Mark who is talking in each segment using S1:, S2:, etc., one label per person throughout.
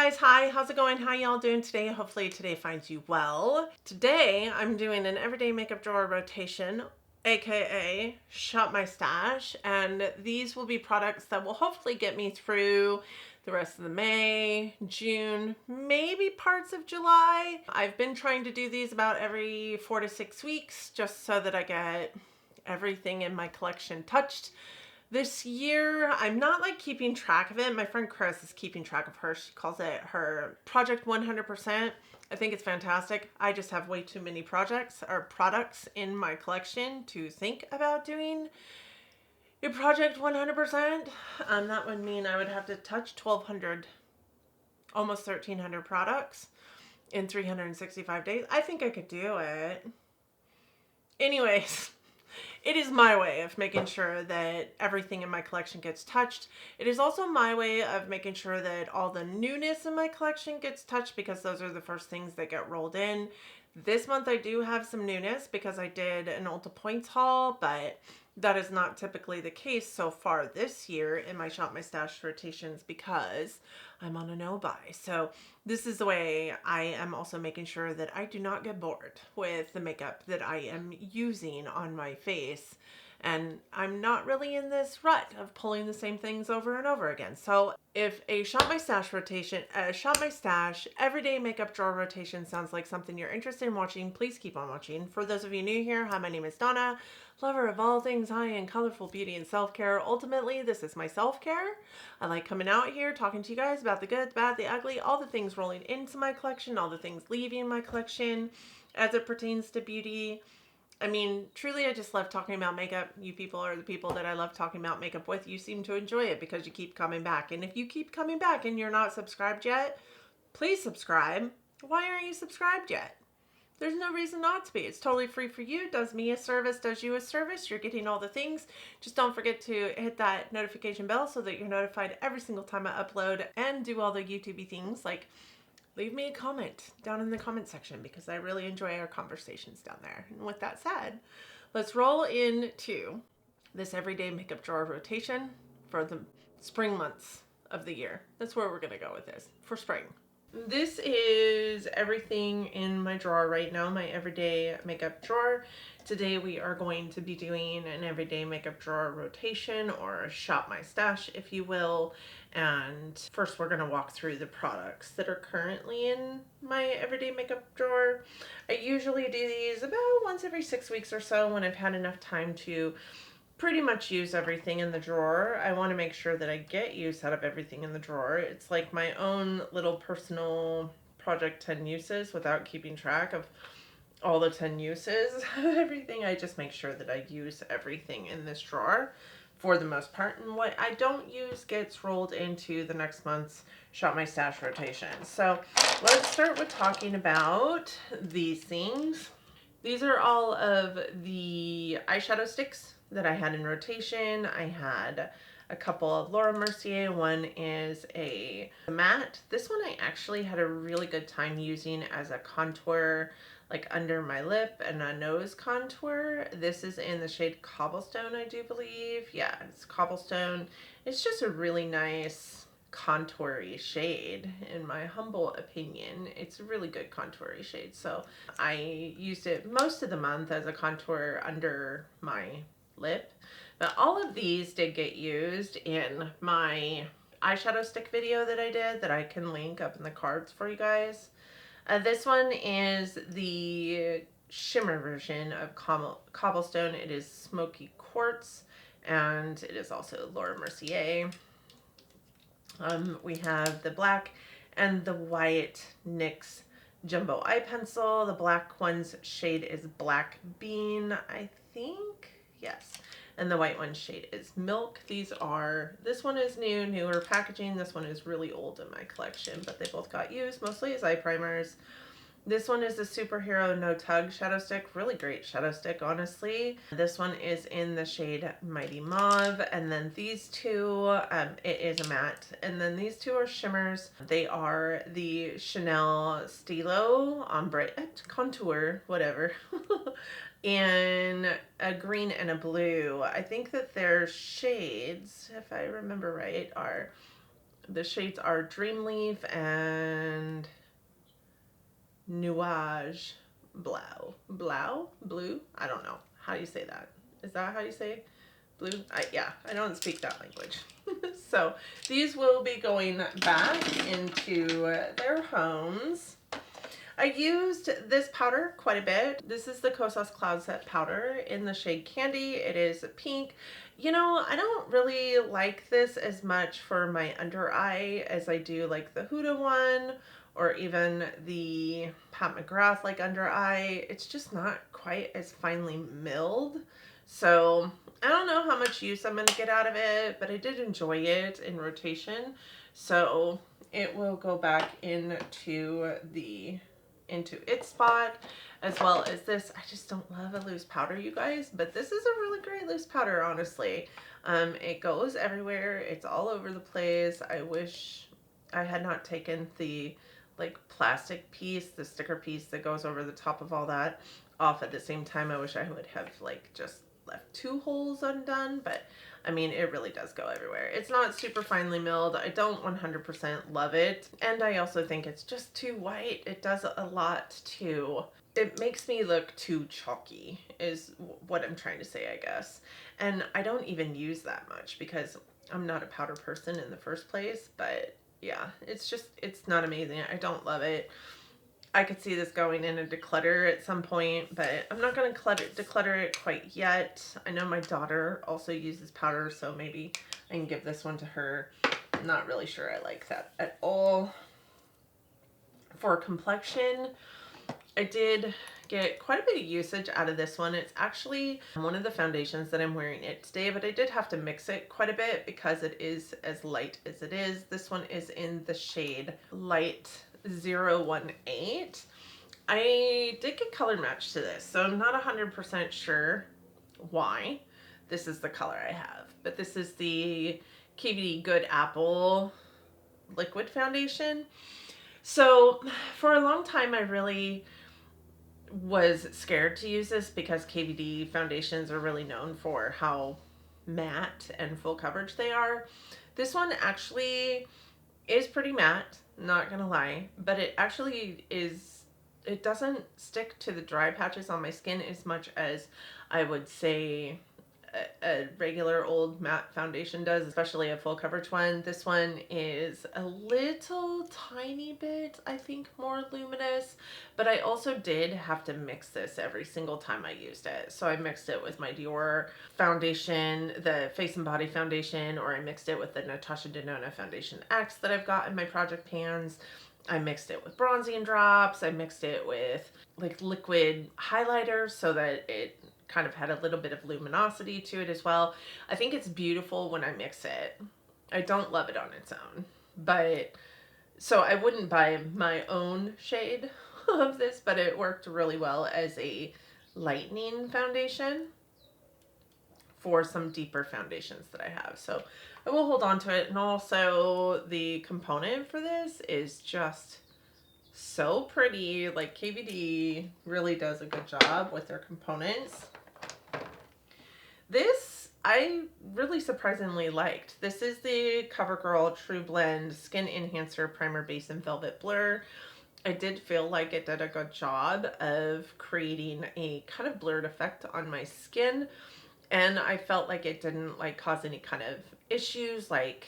S1: guys, hi, how's it going? How y'all doing today? Hopefully today finds you well. Today I'm doing an everyday makeup drawer rotation, aka shop my stash, and these will be products that will hopefully get me through the rest of the May, June, maybe parts of July. I've been trying to do these about every 4 to 6 weeks just so that I get everything in my collection touched. This year, I'm not like keeping track of it. My friend Chris is keeping track of her. She calls it her Project 100%. I think it's fantastic. I just have way too many projects or products in my collection to think about doing a Project 100%. That would mean I would have to touch 1,200, almost 1,300 products in 365 days. I think I could do it. Anyways. It is my way of making sure that everything in my collection gets touched. It is also my way of making sure that all the newness in my collection gets touched because those are the first things that get rolled in. This month I do have some newness because I did an Ulta Points haul, but that is not typically the case so far this year in my Shop My Stash rotations because I'm on a no buy. So this is the way I am also making sure that I do not get bored with the makeup that I am using on my face. And I'm not really in this rut of pulling the same things over and over again. So if a Shop My Stash rotation, a Shop My Stash everyday makeup drawer rotation sounds like something you're interested in watching, please keep on watching. For those of you new here, hi, my name is Donna, lover of all things high and colorful beauty and self-care. Ultimately, this is my self-care. I like coming out here, talking to you guys about the good, the bad, the ugly, all the things rolling into my collection, all the things leaving my collection as it pertains to beauty. I mean, truly, I just love talking about makeup. You people are the people that I love talking about makeup with. You seem to enjoy it because you keep coming back. And if you keep coming back and you're not subscribed yet, please subscribe. Why aren't you subscribed yet? There's no reason not to be. It's totally free for you. Does me a service, does you a service. You're getting all the things. Just don't forget to hit that notification bell so that you're notified every single time I upload, and do all the YouTube-y things like leave me a comment down in the comment section because I really enjoy our conversations down there. And with that said, let's roll into this everyday makeup drawer rotation for the spring months of the year. That's where we're going to go with this for spring. This is everything in my drawer right now, my everyday makeup drawer. Today we are going to be doing an everyday makeup drawer rotation, or a shop my stash, if you will. And first we're going to walk through the products that are currently in my everyday makeup drawer. I usually do these about once every 6 weeks or so when I've had enough time to pretty much use everything in the drawer. I want to make sure that I get use out of everything in the drawer. It's like my own little personal Project 10 uses without keeping track of all the 10 uses of everything. I just make sure that I use everything in this drawer for the most part. And what I don't use gets rolled into the next month's Shop My Stash rotation. So let's start with talking about these things. These are all of the eyeshadow sticks that I had in rotation. I had a couple of Laura Mercier. One is a matte. This one I actually had a really good time using as a contour, like under my lip and a nose contour. This is in the shade Cobblestone, I do believe. Yeah, it's Cobblestone. It's just a really nice contoury shade, in my humble opinion. It's a really good contoury shade. So I used it most of the month as a contour under my lip. But all of these did get used in my eyeshadow stick video that I did, that I can link up in the cards for you guys. This one is the shimmer version of Cobblestone. It is Smoky Quartz, and it is also Laura Mercier. We have the black and the white NYX Jumbo Eye Pencil. The black one's shade is Black Bean, I think. Yes. And the white one's shade is Milk. This one is newer packaging. This one is really old in my collection, but they both got used mostly as eye primers. This one is the Superhero No Tug shadow stick. Really great shadow stick, honestly. This one is in the shade Mighty Mauve. And then these two, it is a matte. And then these two are shimmers. They are the Chanel Stilo Ombre Contour, whatever. In a green and a blue. I think that their shades, if I remember right, are The shades are Dreamleaf and Nuage Blue? I don't know. How do you say that? Is that how you say blue? Yeah, I don't speak that language. So these will be going back into their homes. I used this powder quite a bit. This is the Kosas Cloud Set powder in the shade Candy. It is pink. You know, I don't really like this as much for my under eye as I do like the Huda one or even the Pat McGrath like under eye. It's just not quite as finely milled. So I don't know how much use I'm going to get out of it, but I did enjoy it in rotation. So it will go back into its spot, as well as this. I just don't love a loose powder, you guys, but this is a really great loose powder, honestly. It goes everywhere. It's all over the place. I wish I had not taken the like plastic piece, the sticker piece that goes over the top of all that off at the same time. I wish I would have like just left 2 holes undone, but I mean, it really does go everywhere. It's not super finely milled. I don't 100% love it. And I also think it's just too white. It does a lot to, it makes me look too chalky is what I'm trying to say, I guess. And I don't even use that much because I'm not a powder person in the first place, but yeah, it's not amazing. I don't love it. I could see this going in a declutter at some point, but I'm not going to declutter it quite yet. I know my daughter also uses powder, so maybe I can give this one to her. I'm not really sure I like that at all. For complexion, I did get quite a bit of usage out of this one. It's actually one of the foundations that I'm wearing it today, but I did have to mix it quite a bit because it is as light as it is. This one is in the shade Light 018. I did get color matched to this, so I'm not 100% sure why this is the color I have, but this is the KVD Good Apple liquid foundation. So for a long time I really was scared to use this because KVD foundations are really known for how matte and full coverage they are. This one actually is pretty matte, not gonna lie, but it actually is, it doesn't stick to the dry patches on my skin as much as I would say a regular old matte foundation does, especially a full coverage one. This one is a little tiny bit, I think, more luminous, but I also did have to mix this every single time I used it. So I mixed it with my Dior foundation, the Face and Body foundation, or I mixed it with the Natasha Denona Foundation X that I've got in my project pans. I mixed it with bronzing drops. I mixed it with like liquid highlighter so that it kind of had a little bit of luminosity to it as well. I think it's beautiful when I mix it. I don't love it on its own, but so I wouldn't buy my own shade of this, but it worked really well as a lightening foundation for some deeper foundations that I have. So I will hold on to it. And also the component for this is just so pretty. Like KVD really does a good job with their components. This I really surprisingly liked. This is the CoverGirl True Blend Skin Enhancer Primer Base and Velvet Blur. I did feel like it did a good job of creating a kind of blurred effect on my skin. And I felt like it didn't like cause any kind of issues like,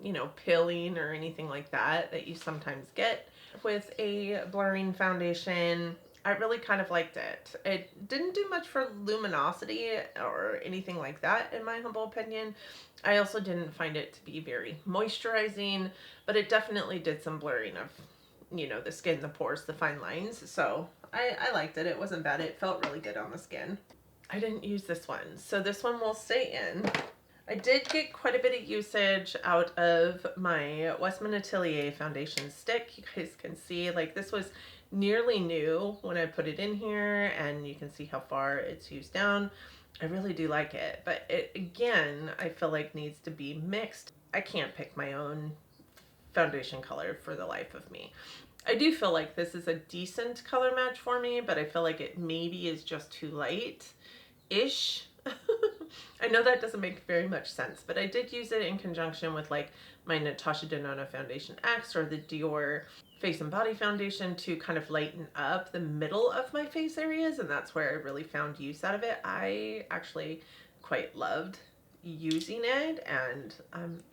S1: you know, peeling or anything like that that you sometimes get with a blurring foundation. I really kind of liked it. It didn't do much for luminosity or anything like that, in my humble opinion. I also didn't find it to be very moisturizing, but it definitely did some blurring of, you know, the skin, the pores, the fine lines. So I liked it. It wasn't bad. It felt really good on the skin. I didn't use this one, so this one will stay in. I did get quite a bit of usage out of my Westman Atelier foundation stick. You guys can see, like, this was nearly new when I put it in here, and you can see how far it's used down. I really do like it, but it, again, I feel like needs to be mixed. I can't pick my own foundation color for the life of me. I do feel like this is a decent color match for me, but I feel like it maybe is just too light-ish. I know that doesn't make very much sense, but I did use it in conjunction with like my Natasha Denona Foundation X or the Dior Face and Body Foundation to kind of lighten up the middle of my face areas, and that's where I really found use out of it. I actually quite loved using it, and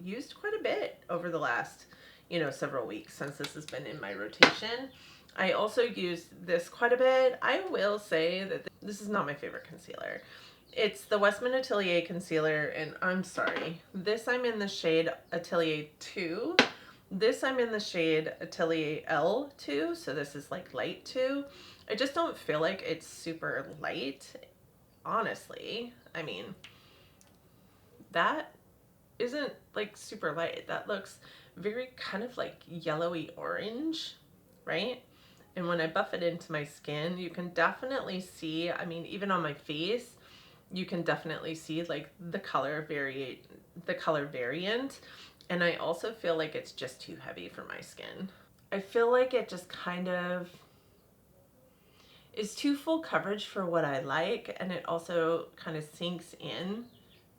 S1: used quite a bit over the last, several weeks since this has been in my rotation. I also used this quite a bit. I will say that this is not my favorite concealer. It's the Westman Atelier concealer, and I'm sorry, this I'm in the shade Atelier 2. This I'm in the shade Atelier L2, so this is like light 2. I just don't feel like it's super light, honestly. I mean, that isn't like super light. That looks very kind of like yellowy orange, right? And when I buff it into my skin, you can definitely see, I mean, even on my face, you can definitely see like the color variant. And I also feel like it's just too heavy for my skin. I feel like it just kind of is too full coverage for what I like, and it also kind of sinks in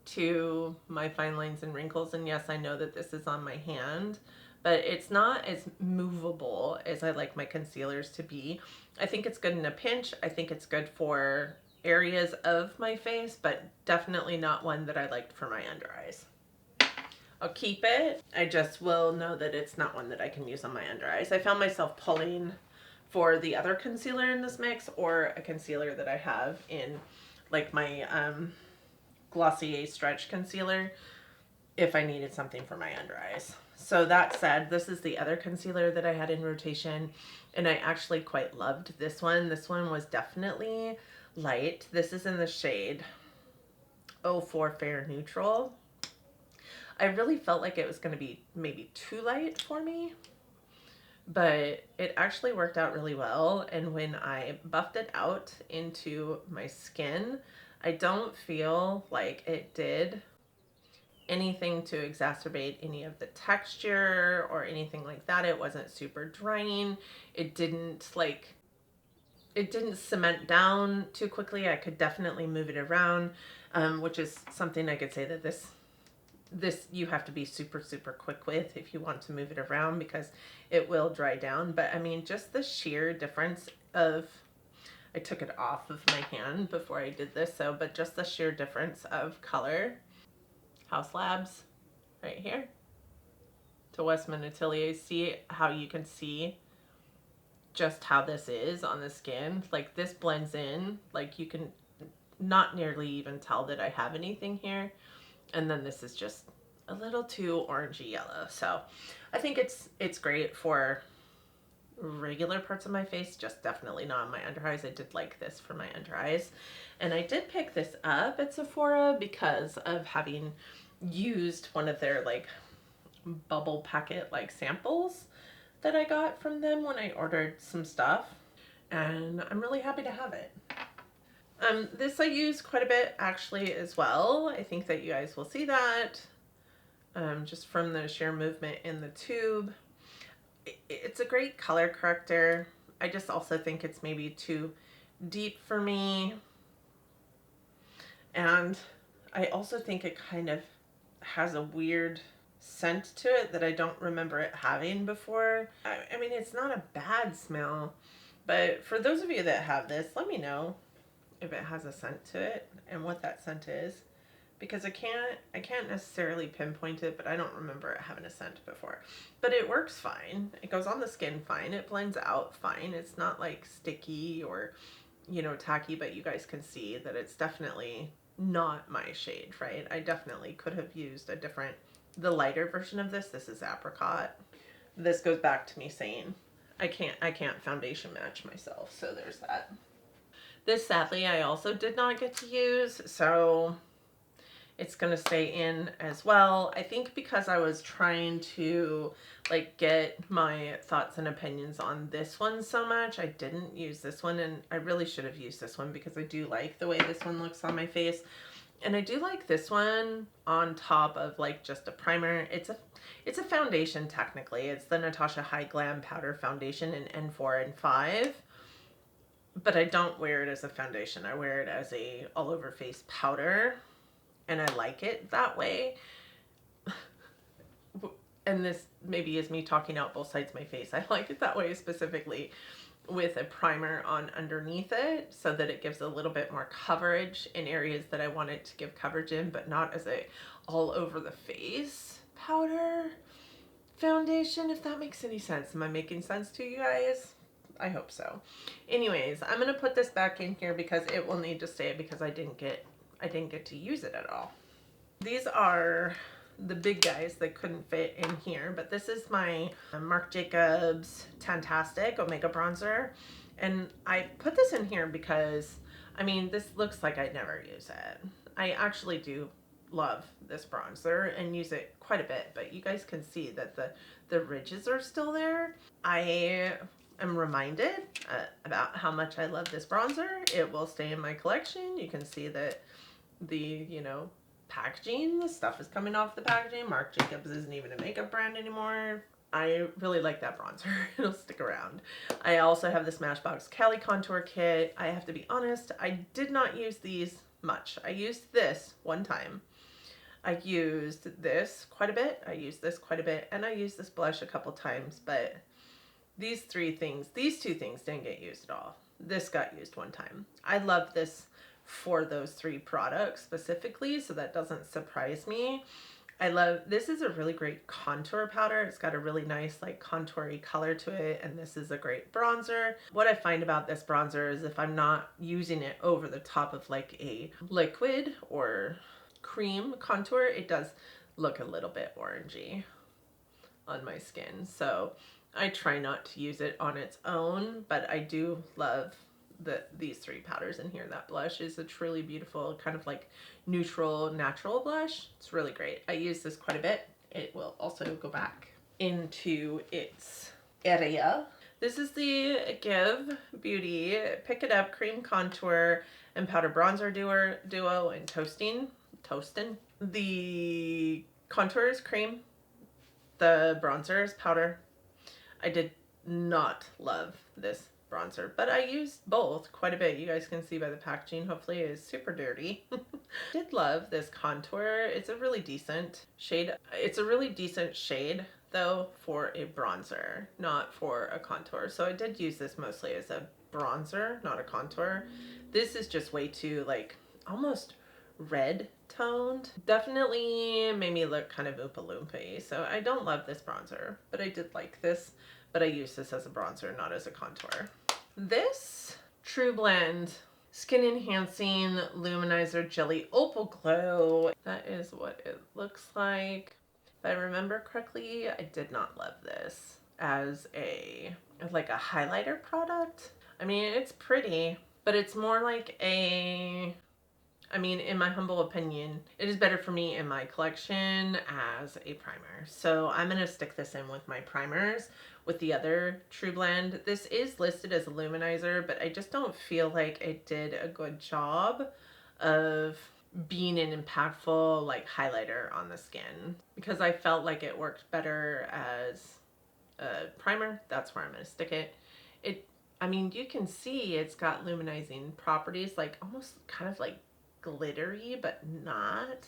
S1: to my fine lines and wrinkles. And yes, I know that this is on my hand, but it's not as movable as I like my concealers to be. I think it's good in a pinch. I think it's good for areas of my face, but definitely not one that I liked for my under eyes. I'll keep it. I just will know that it's not one that I can use on my under eyes. I found myself pulling for the other concealer in this mix, or a concealer that I have in like my Glossier Stretch Concealer, if I needed something for my under eyes. So that said, this is the other concealer that I had in rotation, and I actually quite loved this one. This one was definitely light. This is in the shade 04 Fair Neutral. I really felt like it was going to be maybe too light for me, but it actually worked out really well. And when I buffed it out into my skin, I don't feel like it did anything to exacerbate any of the texture or anything like that. It wasn't super drying. It didn't cement down too quickly. I could definitely move it around, which is something I could say that this you have to be super quick with if you want to move it around, because it will dry down. But I mean, just the sheer difference of, I took it off of my hand before I did this, but just the sheer difference of color, House Labs right here to Westman Atelier. See how you can see just how this is on the skin. Like, this blends in, like you can not nearly even tell that I have anything here. And then this is just a little too orangey yellow. So I think it's great for regular parts of my face, just definitely not on my under eyes. I did like this for my under eyes. And I did pick this up at Sephora because of having used one of their like bubble packet like samples that I got from them when I ordered some stuff. And I'm really happy to have it. This I use quite a bit actually as well. I think that you guys will see that just from the sheer movement in the tube. It's a great color corrector. I just also think it's maybe too deep for me. And I also think it kind of has a weird scent to it that I don't remember it having before. I mean, it's not a bad smell, but for those of you that have this, let me know if it has a scent to it and what that scent is, because I can't necessarily pinpoint it, but I don't remember it having a scent before. But it works fine. It goes on the skin fine. It blends out fine. It's not like sticky or, tacky, but you guys can see that it's definitely not my shade, right? I definitely could have used the lighter version of this. This is apricot. This goes back to me saying I can't foundation match myself. So there's that. This, sadly, I also did not get to use, so it's going to stay in as well. I think because I was trying to like get my thoughts and opinions on this one so much, I didn't use this one, and I really should have used this one because I do like the way this one looks on my face. And I do like this one on top of like just a primer. It's a foundation technically. It's the Natasha High Glam Powder Foundation in N4 and 5. But I don't wear it as a foundation. I wear it as a all over face powder. and I like it that way. And this maybe is me talking out both sides of my face. I like it that way specifically with a primer on underneath it so that it gives a little bit more coverage in areas that I want it to give coverage in, but not as a all over the face powder foundation, if that makes any sense. Am I making sense to you guys? I hope so. Anyways, I'm gonna put this back in here because it will need to stay because I didn't get to use it at all. These are the big guys that couldn't fit in here, but this is my Marc Jacobs Tantastic Omega Bronzer, and I put this in here because, I mean, this looks like I'd never use it. I actually do love this bronzer and use it quite a bit, but you guys can see that the ridges are still there. I am reminded about how much I love this bronzer. It will stay in my collection. You can see that the, you know, packaging, the stuff is coming off the packaging. Marc Jacobs isn't even a makeup brand anymore. I really like that bronzer. It'll stick around. I also have the Smashbox Cali Contour Kit. I have to be honest, I did not use these much. I used this one time. I used this quite a bit. I used this quite a bit. And I used this blush a couple times. But these two things didn't get used at all. This got used one time. I love this for those three products specifically, so that doesn't surprise me. I love, this is a really great contour powder. It's got a really nice like contoury color to it, and this is a great bronzer. What I find about this bronzer is if I'm not using it over the top of like a liquid or cream contour, it does look a little bit orangey on my skin. So I try not to use it on its own, but I do love these three powders in here. That blush is a truly beautiful kind of like neutral natural blush. It's really great. I use this quite a bit. It will also go back into its area. This is the Give Beauty Pick It Up Cream Contour and Powder Bronzer Duo and Toastin'. The contour is cream. The bronzer is powder. I did not love this bronzer, but I used both quite a bit. You guys can see by the packaging, hopefully it is super dirty. Did love this contour. It's a really decent shade. It's a really decent shade though for a bronzer, not for a contour. So I did use this mostly as a bronzer, not a contour. This is just way too like almost red toned. Definitely made me look kind of Oompa Loompa-y. So I don't love this bronzer, but I did like this. But I use this as a bronzer, not as a contour. This True Blend Skin Enhancing Luminizer Jelly Opal Glow. That is what it looks like. If I remember correctly, I did not love this as a highlighter product. I mean, it's pretty, but it's more like a, I mean, in my humble opinion, it is better for me in my collection as a primer. So I'm going to stick this in with my primers with the other True Blend. This is listed as a luminizer, but I just don't feel like it did a good job of being an impactful like highlighter on the skin because I felt like it worked better as a primer. That's where I'm going to stick it. I mean, you can see it's got luminizing properties, like almost kind of like glittery, but not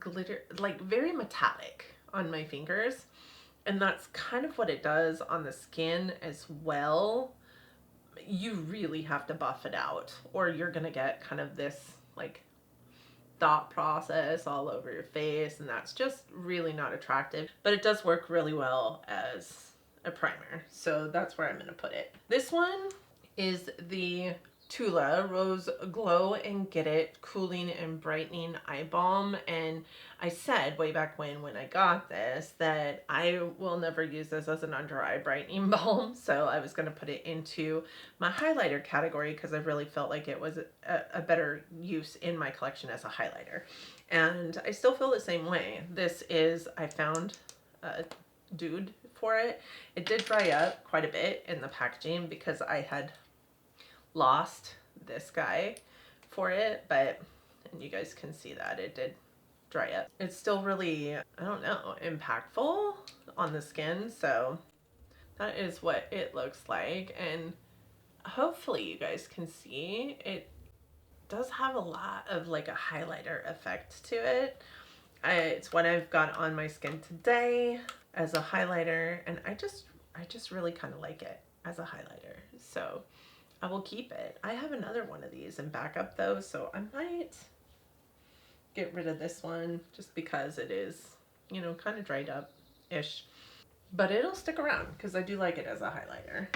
S1: glitter, like very metallic on my fingers. And that's kind of what it does on the skin as well. You really have to buff it out or you're gonna get kind of this like thought process all over your face, and that's just really not attractive. But it does work really well as a primer, so that's where I'm gonna put it. This one is the Tula Rose Glow and Get It Cooling and Brightening Eye Balm, and I said way back when I got this that I will never use this as an under eye brightening balm, so I was going to put it into my highlighter category because I really felt like it was a better use in my collection as a highlighter, and I still feel the same way. This is, I found a dude for it. It did dry up quite a bit in the packaging because I had lost this guy for it, but, and you guys can see that it did dry up. It's still really, I don't know, impactful on the skin, so that is what it looks like, and hopefully you guys can see it. does have a lot of like a highlighter effect to it. It's what I've got on my skin today as a highlighter, and I just really kind of like it as a highlighter. So I will keep it. I have another one of these in backup though, so I might get rid of this one just because it is, you know, kind of dried up ish. But it'll stick around because I do like it as a highlighter.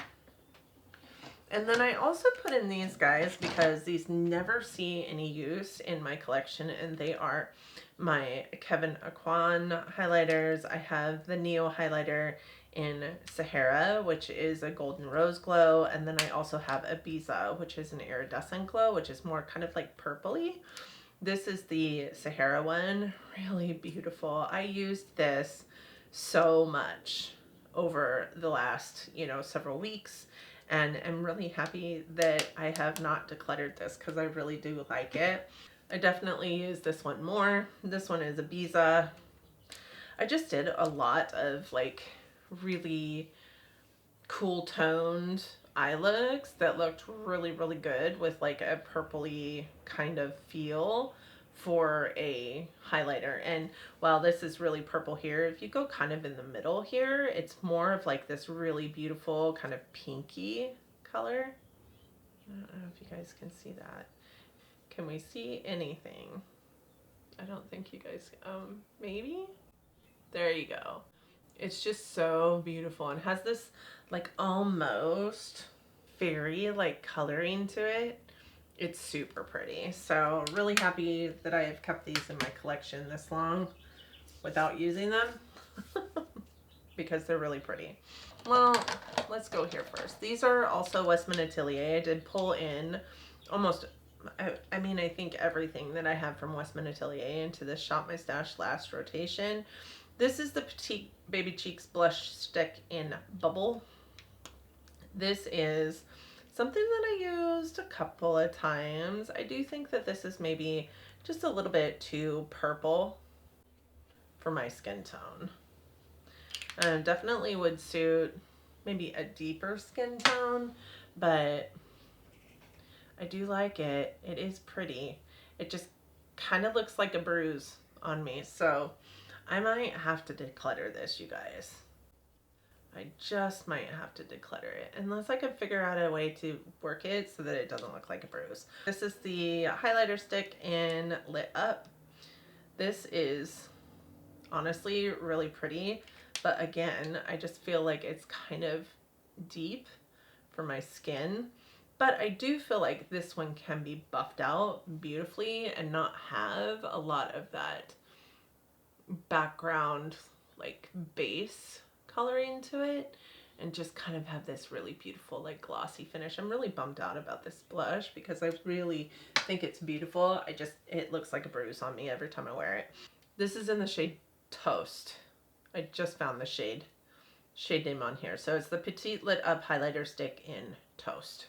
S1: And then I also put in these guys because these never see any use in my collection, and they are my Kevin Aquan highlighters. I have the Neo highlighter in Sahara, which is a golden rose glow, and then I also have Ibiza, which is an iridescent glow, which is more kind of like purpley. This is the Sahara one, really beautiful. I used this so much over the last, you know, several weeks, and I'm really happy that I have not decluttered this because I really do like it. I definitely use this one more. This one is Ibiza. I just did a lot of like really cool toned eye looks that looked really, really good with like a purpley kind of feel for a highlighter. And while this is really purple here, if you go kind of in the middle here, it's more of like this really beautiful kind of pinky color. I don't know if you guys can see that. Can we see anything? I don't think you guys, maybe? There you go. It's just so beautiful and has this like almost fairy like coloring to it. It's super pretty. So really happy that I have kept these in my collection this long without using them because they're really pretty. Well, let's go here first. These are also Westman Atelier. I did pull in almost, I mean, I think everything that I have from Westman Atelier into this Shop My Stash last rotation. This is the Petite Baby Cheeks Blush Stick in Bubble. This is something that I used a couple of times. I do think that this is maybe just a little bit too purple for my skin tone. Definitely would suit maybe a deeper skin tone, but I do like it. It is pretty. It just kind of looks like a bruise on me, so I might have to declutter this, you guys. I just might have to declutter it unless I can figure out a way to work it so that it doesn't look like a bruise. This is the highlighter stick in Lit Up. This is honestly really pretty, but again, I just feel like it's kind of deep for my skin. But I do feel like this one can be buffed out beautifully and not have a lot of that background like base coloring to it and just kind of have this really beautiful like glossy finish. I'm really bummed out about this blush because I really think it's beautiful. It looks like a bruise on me every time I wear it. This is in the shade Toast. I just found the shade name on here. So it's the Petite Lit Up highlighter stick in Toast.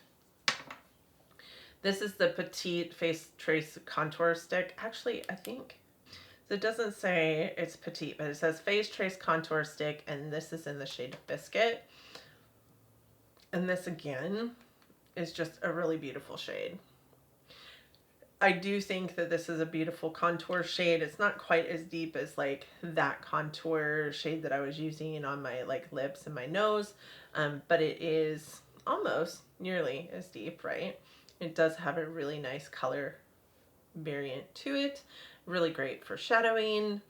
S1: This is the Petite Face Trace Contour Stick. Actually, I think it doesn't say it's petite, but it says Face Trace Contour Stick, and this is in the shade Biscuit. And this again is just a really beautiful shade. I do think that this is a beautiful contour shade. It's not quite as deep as like that contour shade that I was using on my like lips and my nose, but it is almost nearly as deep, right? It does have a really nice color variant to it. Really great for shadowing.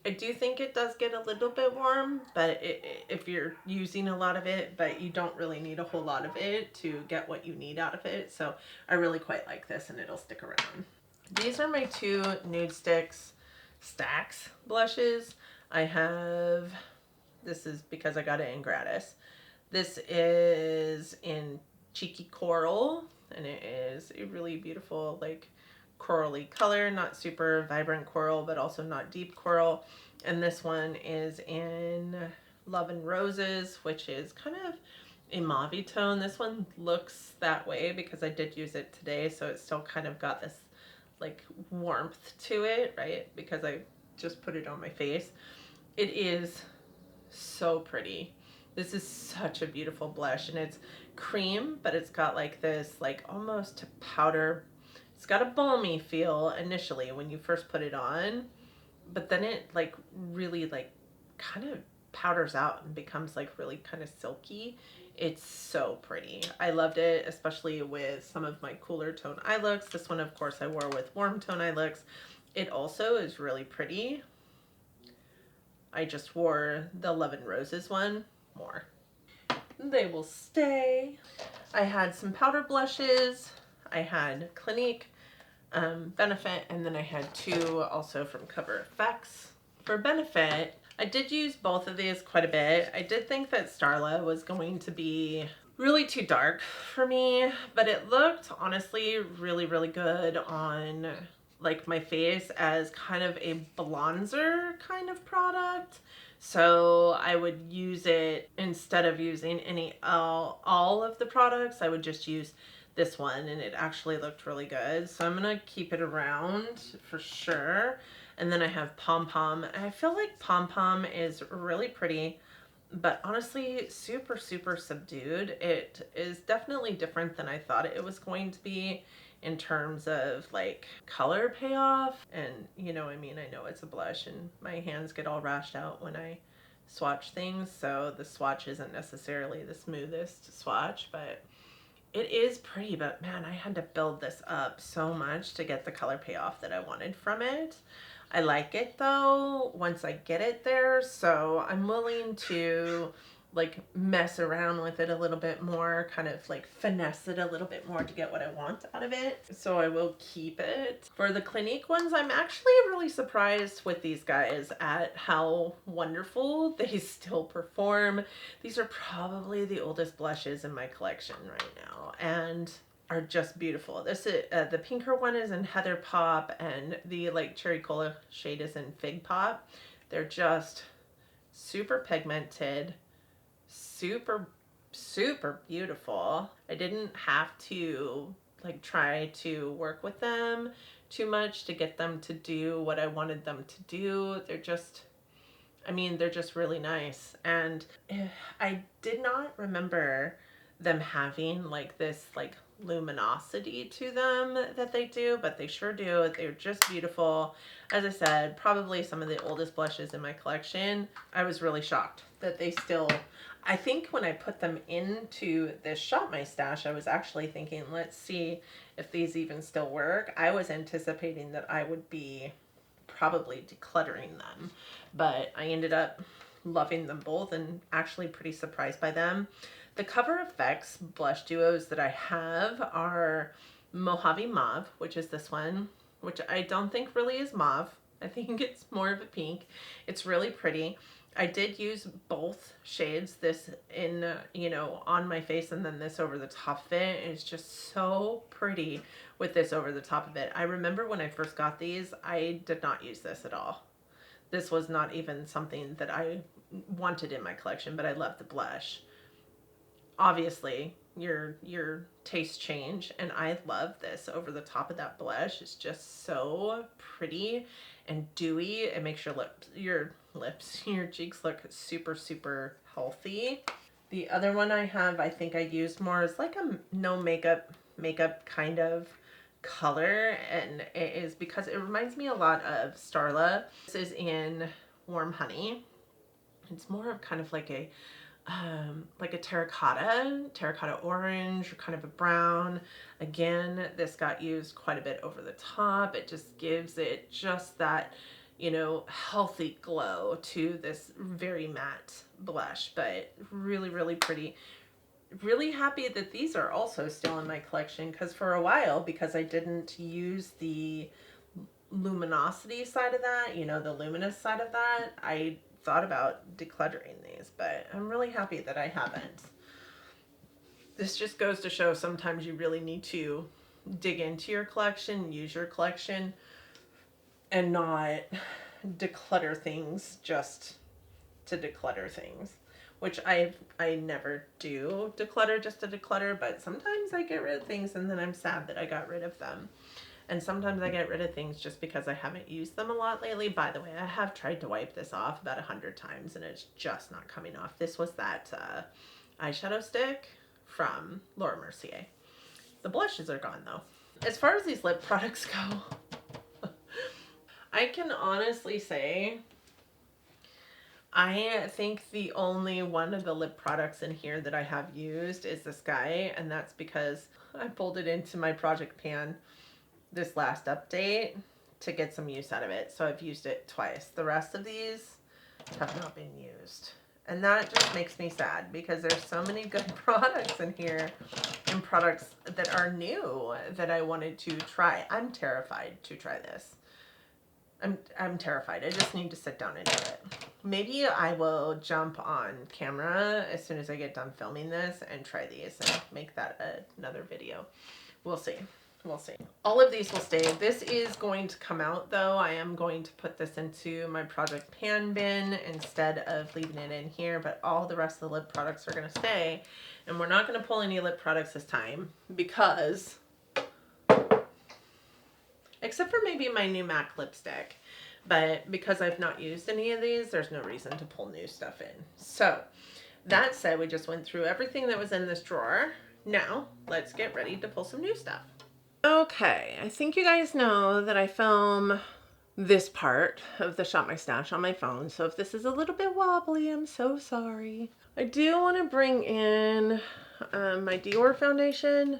S1: I do think it does get a little bit warm, but if you're using a lot of it, but you don't really need a whole lot of it to get what you need out of it. So I really quite like this and it'll stick around. These are my two Nude Stacks blushes. I have, this is because I got it in gratis. This is in Cheeky Coral, and it is a really beautiful like corally color, not super vibrant coral, but also not deep coral. And this one is in Love and Roses, which is kind of a mauve tone. This one looks that way because I did use it today, so it's still kind of got this like warmth to it, right? Because I just put it on my face. It is so pretty. This is such a beautiful blush, and it's cream, but it's got like this like almost powder It's got a balmy feel initially when you first put it on, but then it like really like kind of powders out and becomes like really kind of silky. It's so pretty. I loved it, especially with some of my cooler tone eye looks. This one, of course, I wore with warm tone eye looks. It also is really pretty. I just wore the Love and Roses one more. They will stay. I had some powder blushes. I had Clinique, Benefit, and then I had two also from Cover FX. For Benefit, I did use both of these quite a bit. I did think that Starla was going to be really too dark for me, but it looked honestly really, really good on like my face as kind of a bronzer kind of product. So I would use it instead of using all of the products. I would just use this one, and it actually looked really good. So I'm gonna keep it around for sure. And then I have Pom Pom. I feel like Pom Pom is really pretty, but honestly super, super subdued. It is definitely different than I thought it was going to be in terms of like color payoff. And you know, I mean, I know it's a blush and my hands get all rashed out when I swatch things, so the swatch isn't necessarily the smoothest swatch, but it is pretty. But man, I had to build this up so much to get the color payoff that I wanted from it. I like it though once I get it there, so I'm willing to like mess around with it a little bit more, kind of like finesse it a little bit more to get what I want out of it. So I will keep it. For the Clinique ones, I'm actually really surprised with these guys at how wonderful they still perform. These are probably the oldest blushes in my collection right now, and are just beautiful. This is the pinker one is in Heather Pop, and the like cherry cola shade is in Fig Pop. They're just super pigmented, super, super beautiful. I didn't have to like try to work with them too much to get them to do what I wanted them to do. They're just, I mean, they're just really nice. And I did not remember them having like this like luminosity to them that they do, but they sure do. They're just beautiful. As I said, probably some of the oldest blushes in my collection. I was really shocked that they still, I think when I put them into this Shop My Stash, I was actually thinking, let's see if these even still work. I was anticipating that I would be probably decluttering them, but I ended up loving them both and actually pretty surprised by them. The Cover FX blush duos that I have are Mojave Mauve, which is this one, which I don't think really is mauve. I think it's more of a pink. It's really pretty. I did use both shades, this in, you know, on my face and then this over the top of it. It's just so pretty with this over the top of it. I remember when I first got these, I did not use this at all. This was not even something that I wanted in my collection, but I love the blush. Obviously, your tastes change, and I love this over the top of that blush. It's just so pretty and dewy. It makes your lips, your cheeks look super, super healthy. The other one I have, I think I used more, is like a no makeup kind of color, and it is because it reminds me a lot of Starla. This is in Warm Honey. It's more of kind of like a terracotta orange, or kind of a brown. Again, this got used quite a bit over the top. It just gives it just that, you know, healthy glow to this very matte blush, but really, really pretty. Really happy that these are also still in my collection, because for a while, because I didn't use the luminosity side of that, you know, the luminous side of that, I thought about decluttering these, but I'm really happy that I haven't. This just goes to show sometimes you really need to dig into your collection, use your collection, and not declutter things just to declutter things, which I never do declutter just to declutter, but sometimes I get rid of things and then I'm sad that I got rid of them. And sometimes I get rid of things just because I haven't used them a lot lately. By the way, I have tried to wipe this off about 100 times and it's just not coming off. This was that eyeshadow stick from Laura Mercier. The blushes are gone though. As far as these lip products go, I can honestly say I think the only one of the lip products in here that I have used is this guy, and that's because I pulled it into my project pan this last update to get some use out of it. So I've used it twice. The rest of these have not been used. And that just makes me sad because there's so many good products in here and products that are new that I wanted to try. I'm terrified to try this. I'm terrified. I just need to sit down and do it. Maybe I will jump on camera as soon as I get done filming this and try these and make that another video. We'll see. We'll see. All of these will stay. This is going to come out though. I am going to put this into my project pan bin instead of leaving it in here, but all the rest of the lip products are going to stay. And we're not going to pull any lip products this time because, except for maybe my new MAC lipstick, but because I've not used any of these, there's no reason to pull new stuff in. So that said, we just went through everything that was in this drawer. Now let's get ready to pull some new stuff. Okay, I think you guys know that I film this part of the Shop My Stash on my phone, so if this is a little bit wobbly, I'm so sorry. I do want to bring in my Dior foundation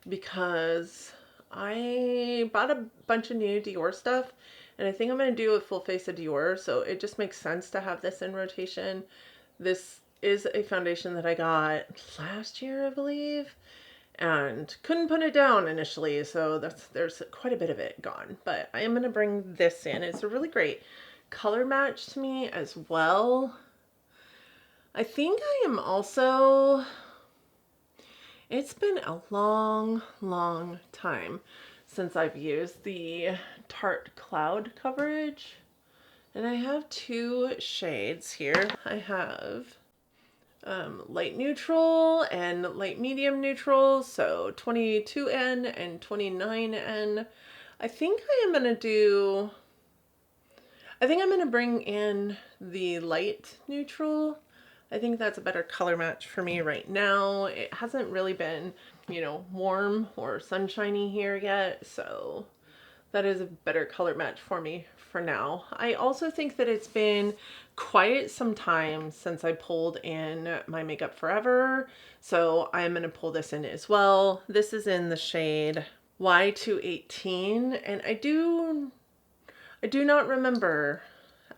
S1: because I bought a bunch of new Dior stuff, and I think I'm going to do a full face of Dior, so it just makes sense to have this in rotation. This is a foundation that I got last year, I believe, and couldn't put it down initially, so there's quite a bit of it gone. But I am going to bring this in. It's a really great color match to me as well. I think I am also... It's been a long, long time since I've used the Tarte Cloud coverage. And I have two shades here. I have light neutral and light medium neutral, so 22N and 29N. I think I'm going to bring in the light neutral. I think that's a better color match for me right now. It hasn't really been, you know, warm or sunshiny here yet, so that is a better color match for me for now. I also think that it's been quite some time since I pulled in my Makeup Forever, so I'm going to pull this in as well. This is in the shade Y218, and I do not remember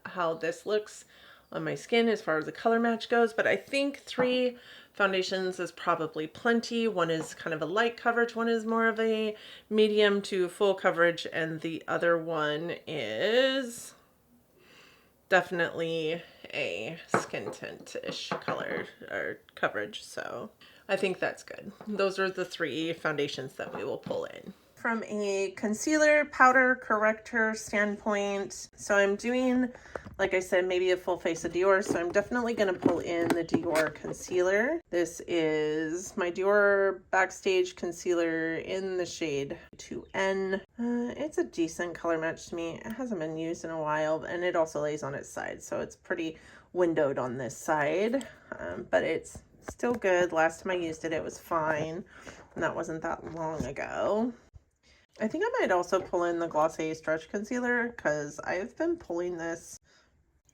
S1: how this looks on my skin as far as the color match goes, but I think 3 foundations is probably plenty. One is kind of a light coverage, one is more of a medium to full coverage, and the other one is definitely a skin tint-ish color or coverage, so I think that's good. Those are the 3 foundations that we will pull in. From a concealer powder corrector standpoint, so I'm doing, like I said, maybe a full face of Dior, so I'm definitely going to pull in the Dior concealer. This is my Dior Backstage concealer in the shade 2N. It's a decent color match to me. It hasn't been used in a while, and it also lays on its side, so it's pretty windowed on this side, but it's still good. Last time I used it, it was fine, and that wasn't that long ago. I think I might also pull in the Glossier Stretch Concealer because I've been pulling this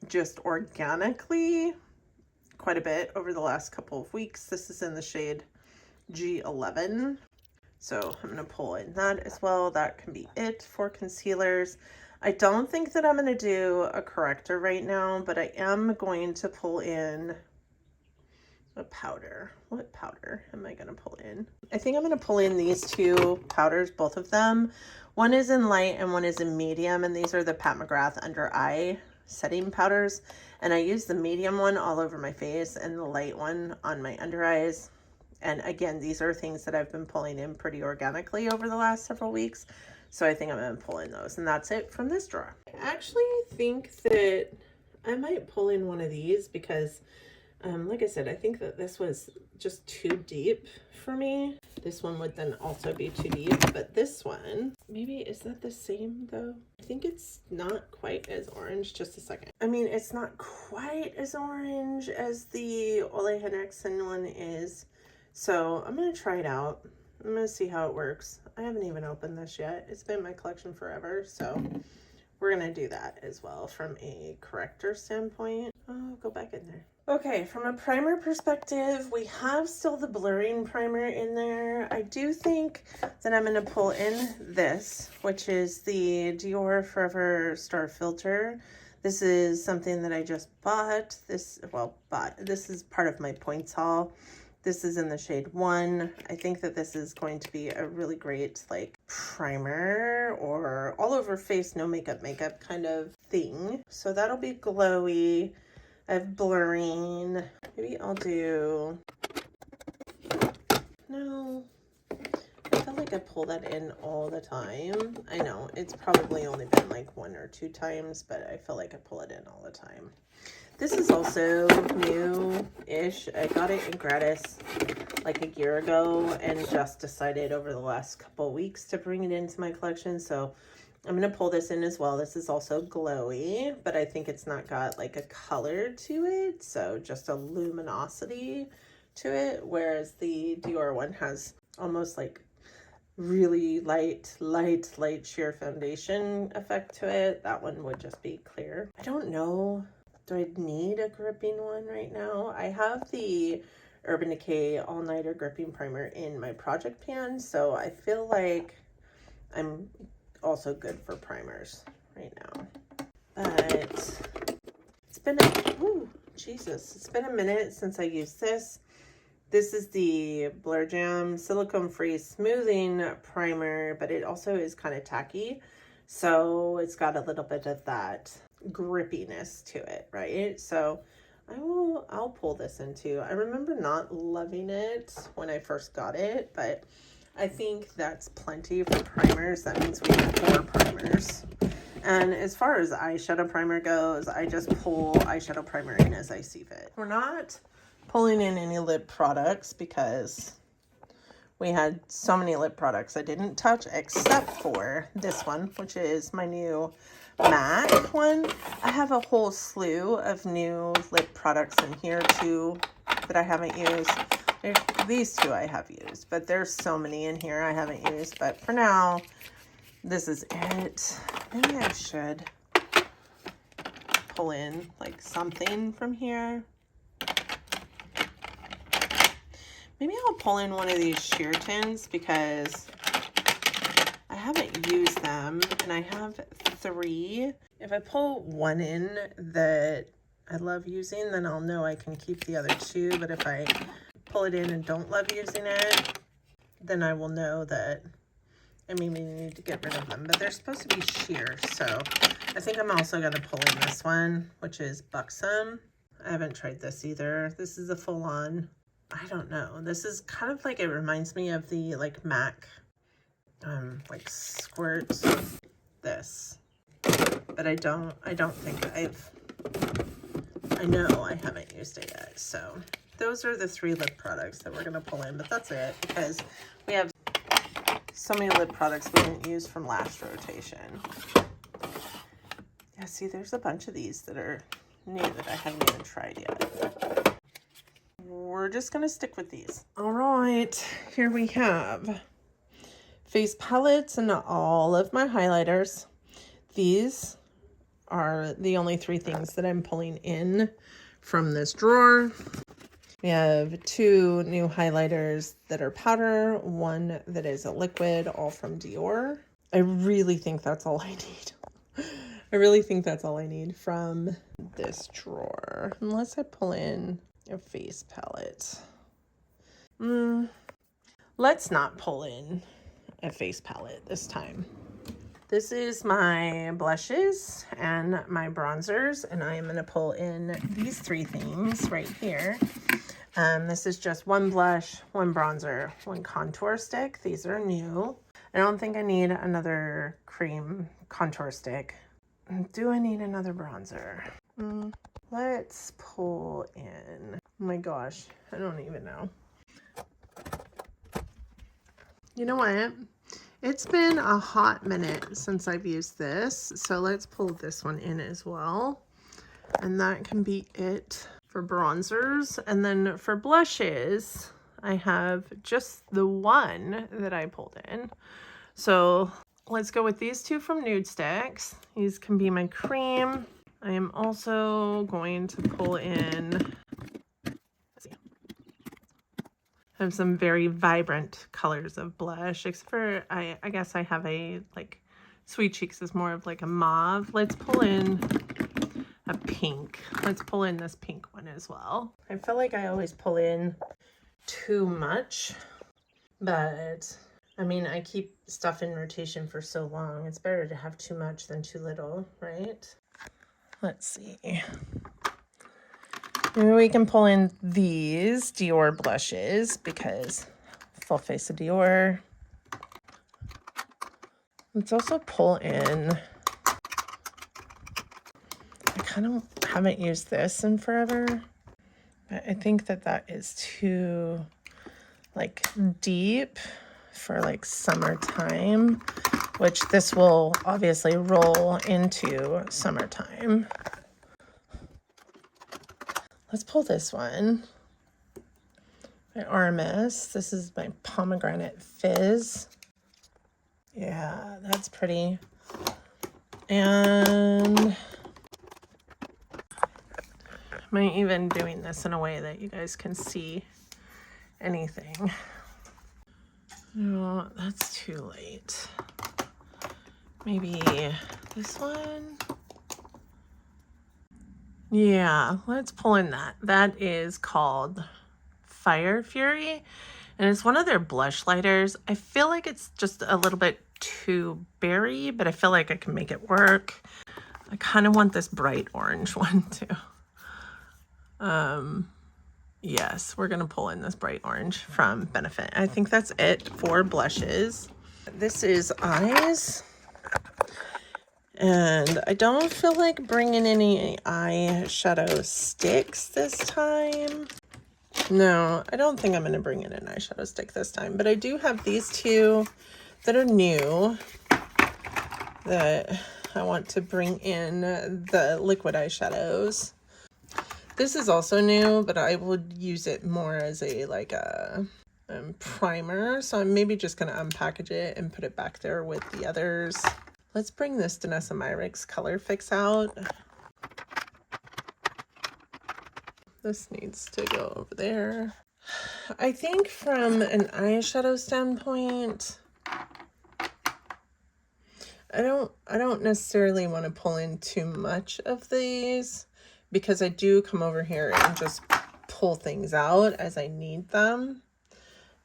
S1: just organically quite a bit over the last couple of weeks. This is in the shade G11. So I'm going to pull in that as well. That can be it for concealers. I don't think that I'm going to do a corrector right now, but I am going to pull in a powder. What powder am I going to pull in? I think I'm going to pull in these 2 powders, both of them. One is in light and one is in medium, and these are the Pat McGrath under eye setting powders. And I use the medium one all over my face and the light one on my under eyes. And again, these are things that I've been pulling in pretty organically over the last several weeks. So I think I'm going to pull in those, and that's it from this drawer. I actually think that I might pull in one of these because like I said, I think that this was just too deep for me. This one would then also be too deep, but this one, maybe, is that the same though? I think it's not quite as orange. Just a second. I mean, it's not quite as orange as the Ole Henriksen one is. So I'm going to try it out I'm gonna see how it works. I haven't even opened this yet. It's been in my collection forever, so we're gonna do that as well from a corrector standpoint. Oh, go back in there. Okay, from a primer perspective, we have still the blurring primer in there. I do think that I'm gonna pull in this, which is the Dior Forever Star Filter. This is something that I just bought. This is part of my points haul. This is in the shade 1. I think that this is going to be a really great like primer or all over face, no makeup kind of thing. So that'll be glowy. I have blurring. Maybe I'll do, no, I feel like I pull that in all the time. I know it's probably only been like 1 or 2 times, but I feel like I pull it in all the time. This is also new-ish. I got it in gratis like a year ago and just decided over the last couple weeks to bring it into my collection. So I'm going to pull this in as well. This is also glowy, but I think it's not got like a color to it. So just a luminosity to it. Whereas the Dior one has almost like really light sheer foundation effect to it. That one would just be clear. I don't know. Do I need a gripping one right now? I have the Urban Decay All Nighter Gripping Primer in my project pan, so I feel like I'm also good for primers right now. But it's been it's been a minute since I used this. This is the Blur Jam Silicone Free Smoothing Primer, but it also is kind of tacky. So it's got a little bit of that grippiness to it, right? So I'll pull this into. I remember not loving it when I first got it, but I think that's plenty for primers. That means we have 4 primers. And as far as eyeshadow primer goes, I just pull eyeshadow primer in as I see fit. We're not pulling in any lip products because we had so many lip products I didn't touch except for this one, which is my new MAC one. I have a whole slew of new lip products in here too that I haven't used. These 2 I have used, but there's so many in here I haven't used. But for now, this is it. Maybe I should pull in like something from here. Maybe I'll pull in one of these sheer tins because I haven't used them and I have 3. If I pull one in that I love using, then I'll know I can keep the other 2. But if I pull it in and don't love using it, then I will know that I maybe need to get rid of them. But they're supposed to be sheer, so I think I'm also going to pull in this one, which is Buxom. I haven't tried this either. This is a full-on, I don't know. This is kind of like, it reminds me of the like MAC like squirt this, but I don't think I know I haven't used it yet. So those are the 3 lip products that we're going to pull in, but that's it because we have so many lip products we didn't use from last rotation. Yeah, see, there's a bunch of these that are new that I haven't even tried yet. We're just going to stick with these. All right, here we have face palettes and all of my highlighters. These are the only 3 things that I'm pulling in from this drawer. We have 2 new highlighters that are powder, 1 that is a liquid, all from Dior. I really think that's all I need. I really think that's all I need from this drawer. Unless I pull in a face palette. Let's not pull in a face palette this time. This is my blushes and my bronzers, and I am going to pull in these 3 things right here. This is just 1 blush, 1 bronzer, 1 contour stick. These are new. I don't think I need another cream contour stick. Do I need another bronzer? Let's pull in. Oh my gosh, I don't even know. You know what? It's been a hot minute since I've used this, so let's pull this one in as well. And that can be it for bronzers. And then for blushes, I have just the one that I pulled in. So let's go with these two from Nude Sticks. These can be my cream. I am also going to pull in, let's see, I have some very vibrant colors of blush, except for I guess I have a, like, Sweet Cheeks is more of like a mauve. Let's pull in a pink. Let's pull in this pink one as well. I feel like I always pull in too much, but I mean, I keep stuff in rotation for so long. It's better to have too much than too little, right? Let's see. Maybe we can pull in these Dior blushes because full face of Dior. Let's also pull in, I kind of haven't used this in forever, but I think that that is too like deep for like summertime, which this will obviously roll into summertime. Let's pull this one by RMS. This is my Pomegranate Fizz. Yeah, that's pretty. And I'm even doing this in a way that you guys can see anything. No, that's too late. Maybe this one. Yeah, let's pull in that. That is called Fire Fury, and it's one of their blush lighters. I feel like it's just a little bit too berry, but I feel like I can make it work. I kind of want this bright orange one too. Yes, we're gonna pull in this bright orange from Benefit. I think that's it for blushes. This is eyes. And I don't feel like bringing any eyeshadow sticks this time. No, I don't think I'm going to bring in an eyeshadow stick this time. But I do have these two that are new that I want to bring in, the liquid eyeshadows. This is also new, but I would use it more as a like a primer. So I'm maybe just going to unpackage it and put it back there with the others. Let's bring this Danessa Myricks Color Fix out. This needs to go over there. I think from an eyeshadow standpoint, I don't necessarily want to pull in too much of these because I do come over here and just pull things out as I need them.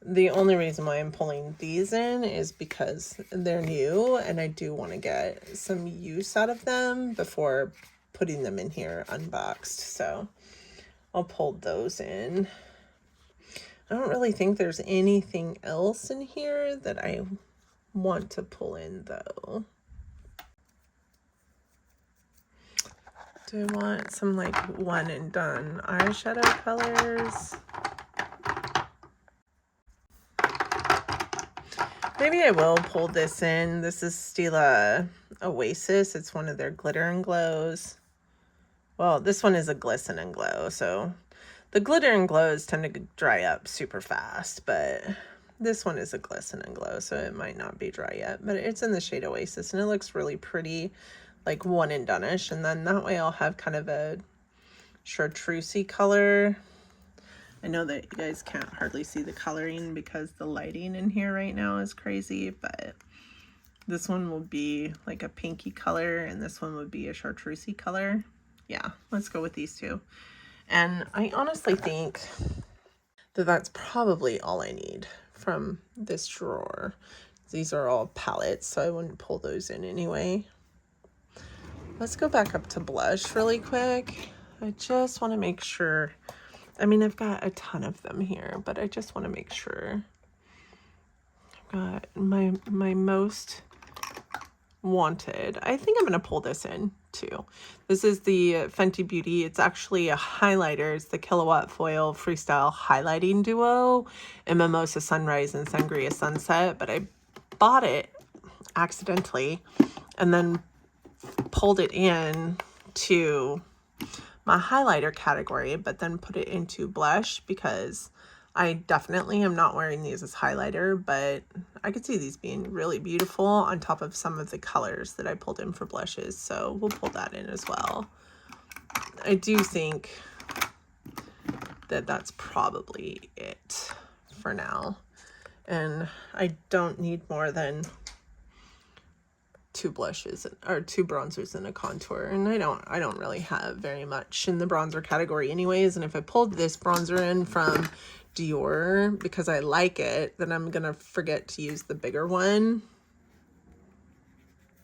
S1: The only reason why I'm pulling these in is because they're new and I do want to get some use out of them before putting them in here unboxed. So I'll pull those in. I don't really think there's anything else in here that I want to pull in though. Do I want some like one and done eyeshadow colors? Maybe I will pull this in. This is Stila Oasis. It's one of their glitter and glows. Well, this one is a glisten and glow. So the glitter and glows tend to dry up super fast, but this one is a glisten and glow, so it might not be dry yet. But it's in the shade Oasis, and it looks really pretty, like one and done-ish. And then that way I'll have kind of a chartreusey color. I know that you guys can't hardly see the coloring because the lighting in here right now is crazy, but this one will be like a pinky color and this one would be a chartreusey color. Yeah, let's go with these two. And I honestly think that that's probably all I need from this drawer. These are all palettes, so I wouldn't pull those in anyway. Let's go back up to blush really quick. I just want to make sure. I mean, I've got a ton of them here, but I just want to make sure I've got my most wanted. I think I'm going to pull this in too. This is the Fenty Beauty. It's actually a highlighter. It's the Kilowatt Foil Freestyle Highlighting Duo in Mimosa Sunrise and Sangria Sunset, but I bought it accidentally and then pulled it in to my highlighter category, but then put it into blush because I definitely am not wearing these as highlighter, but I could see these being really beautiful on top of some of the colors that I pulled in for blushes. So we'll pull that in as well. I do think that that's probably it for now. And I don't need more than 2 blushes or 2 bronzers and a contour, and I don't really have very much in the bronzer category anyways. And if I pulled this bronzer in from Dior because I like it, then I'm gonna forget to use the bigger one,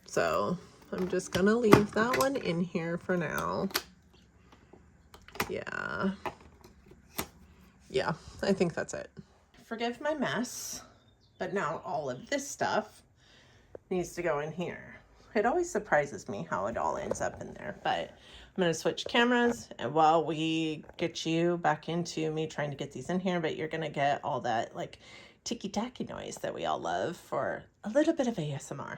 S1: so I'm just gonna leave that one in here for now. Yeah, I think that's it. Forgive my mess, but now all of this stuff needs to go in here. It always surprises me how it all ends up in there, but I'm going to switch cameras and while we get you back into me trying to get these in here, but you're going to get all that like ticky-tacky noise that we all love for a little bit of ASMR.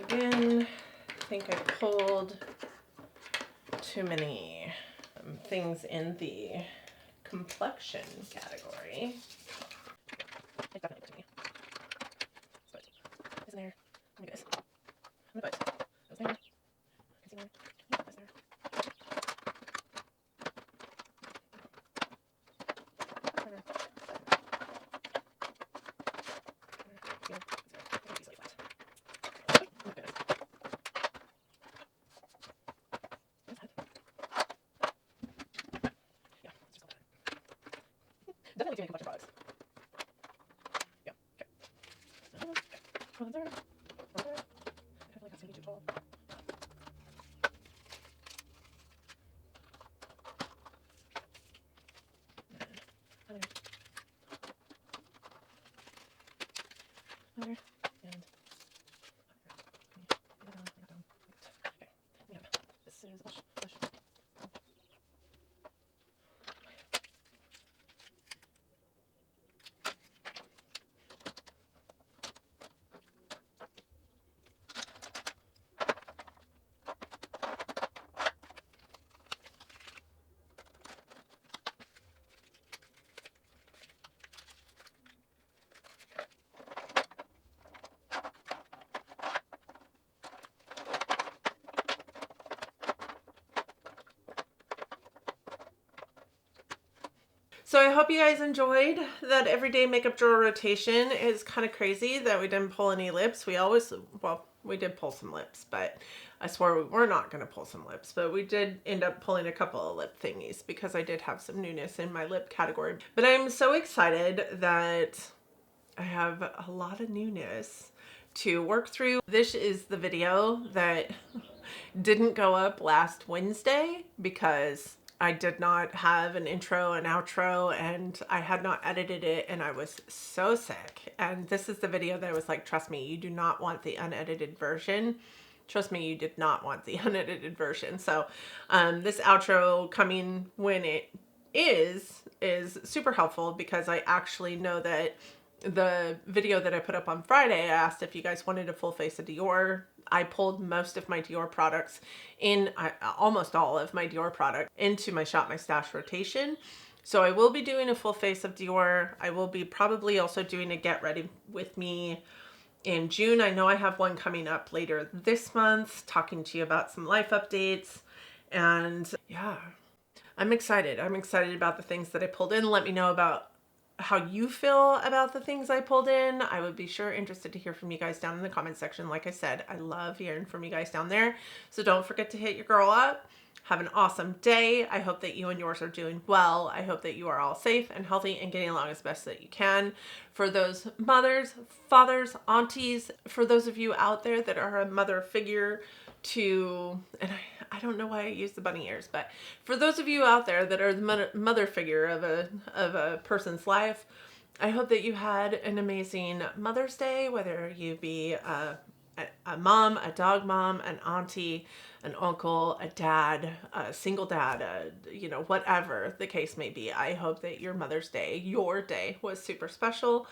S1: Again, I think I pulled too many things in the complexion category. It's definitely to me. But isn't there? Let me do this. I'm gonna put those there. Concealer. That's there. Definitely doing complexion products. Yeah. Okay. Bronzer. Bronzer. I feel like that's gonna be too tall. Other. And okay. Yeah. This is blush. So I hope you guys enjoyed that everyday makeup drawer rotation. It's kind of crazy that we didn't pull any lips. We always, well, we did pull some lips, but I swore we were not going to pull some lips, but we did end up pulling a couple of lip thingies because I did have some newness in my lip category. But I'm so excited that I have a lot of newness to work through. This is the video that didn't go up last Wednesday because I did not have an intro and outro and I had not edited it and I was so sick. And this is the video that I was like, trust me, you do not want the unedited version. Trust me, you did not want the unedited version. So this outro coming when it is super helpful because I actually know that the video that I put up on Friday, I asked if you guys wanted a full face of Dior. I pulled most of my Dior products in, almost all of my Dior product into my Shop My Stash rotation. So I will be doing a full face of Dior. I will be probably also doing a Get Ready With Me in June. I know I have one coming up later this month, talking to you about some life updates. And yeah, I'm excited. I'm excited about the things that I pulled in. Let me know about how you feel about the things I pulled in. I would be sure interested to hear from you guys down in the comment section. Like I said, I love hearing from you guys down there. So don't forget to hit your girl up. Have an awesome day. I hope that you and yours are doing well. I hope that you are all safe and healthy and getting along as best that you can. For those mothers, fathers, aunties, for those of you out there that are a mother figure to, and I don't know why I use the bunny ears, but for those of you out there that are the mother figure of a person's life, I hope that you had an amazing Mother's Day, whether you be a mom, a dog mom, an auntie, an uncle, a dad, a single dad, you know, whatever the case may be. I hope that your Mother's Day, your day, was super special.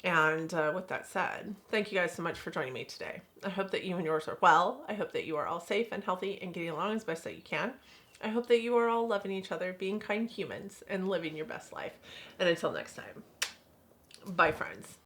S1: And with that said, thank you guys so much for joining me today. I hope that you and yours are well. I hope that you are all safe and healthy and getting along as best that you can. I hope that you are all loving each other, being kind humans, and living your best life. And until next time, bye, friends.